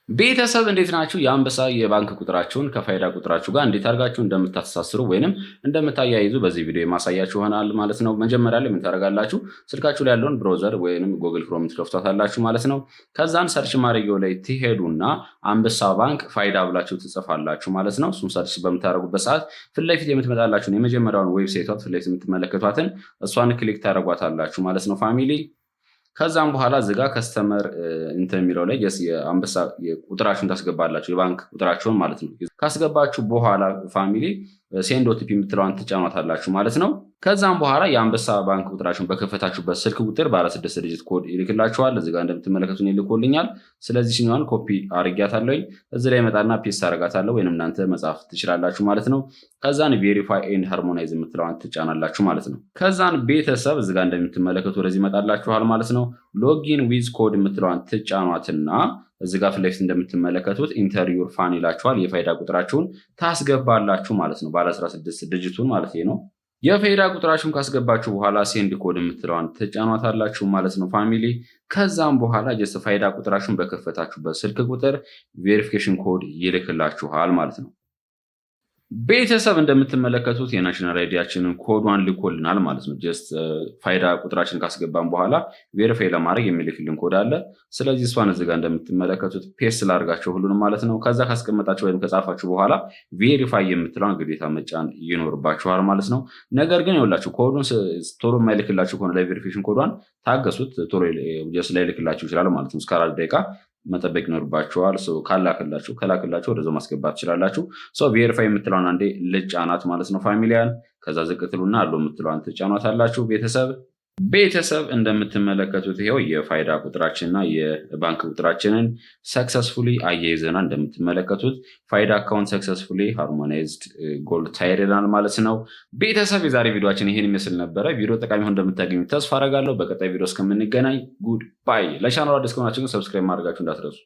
ቤተሰብ እንዴት ናችሁ? የአንበሳ የባንክ ቁጥራችሁን ከፋይዳ ቁጥራችሁ ጋር እንዴት አድርጋችሁ እንደምታስተሳስሩ ወይንም እንደምታያይዙ በዚህ ቪዲዮ የማሳያችሁ ይሆናል ማለት ነው። መጀመሪያ ላይ ምን ታደርጋላችሁ? ስልካችሁ ላይ ያለውን ብራውዘር ወይንም ጉግል ክሮም ትከፍታላችሁ ማለት ነው። ከዛን ሰርች ማድረጊያው ላይ ትሄዱና አንበሳ ባንክ ፋይዳ ብላችሁ ትጽፋላችሁ ማለት ነው። እሱን ሰርች በምታደርጉበት ሰዓት ፊት ለፊት የምትመጣላችሁን የመጀመሪያውን ዌብሳይቷን ፊት ለፊት የምትመለከቷትን እሷን ክሊክ ታደርጓታላችሁ ማለት ነው ፋሚሊ። ከዛም በኋላ ዝጋ ከስተመር እንትን የሚለው ላይ የአንበሳ ቁጥራችሁን ታስገባላችሁ የባንክ ቁጥራችሁን ማለት ነው። ካስገባችሁ በኋላ ፋሚሊ ሴንድ ኦቲፒ የምትለዋን ትጫኗታላችሁ ማለት ነው። ከዛም በኋላ የአንበሳ ባንክ ቁጥራችሁን በከፈታችሁበት ስልክ ቁጥር ባለ 6 ዲጂት ኮድ ይልክላችኋል። እዚህ ጋር እንደምትመለከቱት ይልኮልኛል። ስለዚህ ሲኛውን ኮፒ አድርጊያታለሁኝ እዚህ ላይ መጣና ፔስት አደርጋታለሁ ወይንም እናንተ መጻፍ ትችላላችሁ ማለት ነው። ከዛን ቬሪፋይ ኤንድ ሃርሞናይዝ የምትለዋን ትጫናላችሁ ማለት ነው። ከዛን ቤተሰብ እዚህ ጋር እንደምትመለከቱ ወደዚህ ይመጣላችኋል ማለት ነው። ሎጊን ዊዝ ኮድ የምትለዋን ትጫኗትና እዚህ ጋር ፊት ለፊት እንደምትመለከቱት ኢንተር ዩር ፋን ይላችኋል። የፋይዳ ቁጥራችሁን ታስገባላችሁ ማለት ነው። ባለ 16 ዲጂቱን ማለት ነው። የፋይዳ ቁጥራችሁን ካስገባችሁ በኋላ ሴንድ ኮድ የምትለዋን ትጫኗታላችሁ ማለት ነው ፋሚሊ። ከዛም በኋላ ጀስት ፋይዳ ቁጥራችሁን በከፈታችሁበት ስልክ ቁጥር ቬሪፊኬሽን ኮድ ይልክላችኋል ማለት ነው። ቤተሰብ እንደምትመለከቱት የናሽናል አይዲያችንን ኮዷን ልኮልናል ማለት ነው። ጀስት ፋይዳ ቁጥራችንን ካስገባን በኋላ ቬሪፋይ ለማድረግ የሚልክልን ኮድ አለ። ስለዚህ እሷን እዚህ ጋር እንደምትመለከቱት ፔስት ላድርጋቸው ሁሉንም ማለት ነው። ከዛ ካስቀመጣችሁ ወይም ከጻፋችሁ በኋላ ቬሪፋይ የምትለውን ግዴታ መጫን ይኖርባችኋል ማለት ነው። ነገር ግን ይኸውላችሁ ኮዱን ቶሎ የማይልክላችሁ ከሆነ ለቬሪፊኬሽን ኮዷን ታገሱት፣ ቶሎ ጀስት ላይ ልክላችሁ ይችላል ማለት ነው። እስከ 4 ደቂቃ መጠበቅ ይኖርባችኋል። ከላክላችሁ ወደዛው ማስገባት ትችላላችሁ። ቬሪፋይ የምትለውን አንዴ ልጫናት ማለት ነው ፋሚሊያን። ከዛ ዝቅ ትሉና አለው የምትለዋን ትጫኗታላችሁ ቤተሰብ እንደምትመለከቱት ይሄው የፋይዳ ቁጥራችንና የባንክ ቁጥራችንን ሰክሰስፉሊ አያይዘናል። እንደምትመለከቱት ፋይዳ አካውንት ሰክሰስፉሊ ሃርሞናይዝድ ጎልድ ታይረናል ማለት ነው። ቤተሰብ የዛሬ ቪዲዮአችን ይሄን ይመስል ነበረ። ቪዲዮ ጠቃሚ ሆኖ እንደምታገኙ ተስፋ አደርጋለሁ። በቀጣይ ቪዲዮ እስከምንገናኝ ጉድ ባይ። ለቻናሉ አዲስ ከሆናችሁ ሰብስክራይብ ማድረጋችሁ እንዳትረሱ።